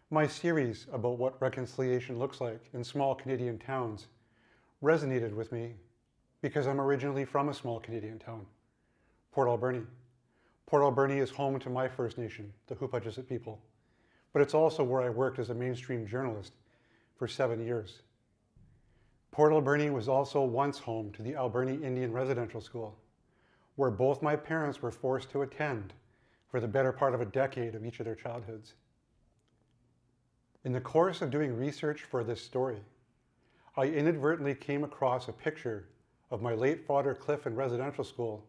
My series about what reconciliation looks like in small Canadian towns resonated with me because I'm originally from a small Canadian town, Port Alberni. Port Alberni is home to my First Nation, the Hoopadjissit people, but it's also where I worked as a mainstream journalist for 7 years. Port Alberni was also once home to the Alberni Indian Residential School, where both my parents were forced to attend for the better part of a decade of each of their childhoods. In the course of doing research for this story, I inadvertently came across a picture of my late father Cliff in residential school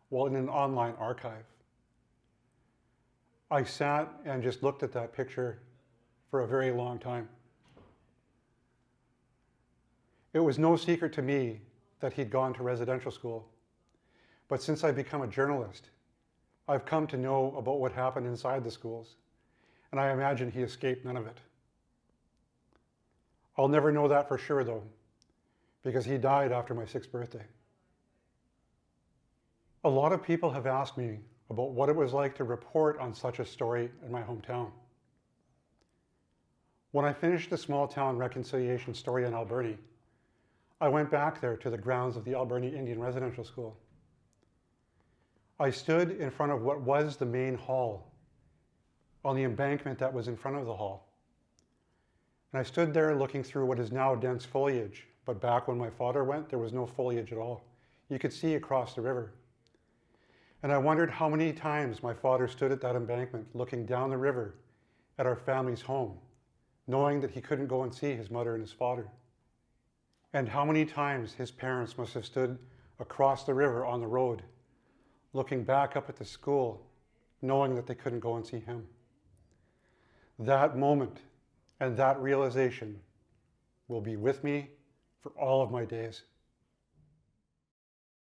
while in an online archive. I sat and just looked at that picture for a very long time. It was no secret to me that he'd gone to residential school, but since I've become a journalist, I've come to know about what happened inside the schools, and I imagine he escaped none of it. I'll never know that for sure though, because he died after my 6th birthday. A lot of people have asked me about what it was like to report on such a story in my hometown. When I finished the small town reconciliation story in Alberni, I went back there to the grounds of the Alberni Indian Residential School. I stood in front of what was the main hall, on the embankment that was in front of the hall. And I stood there looking through what is now dense foliage, but back when my father went, there was no foliage at all. You could see across the river. And I wondered how many times my father stood at that embankment looking down the river at our family's home, knowing that he couldn't go and see his mother and his father. And how many times his parents must have stood across the river on the road, looking back up at the school, knowing that they couldn't go and see him. That moment and that realization will be with me for all of my days.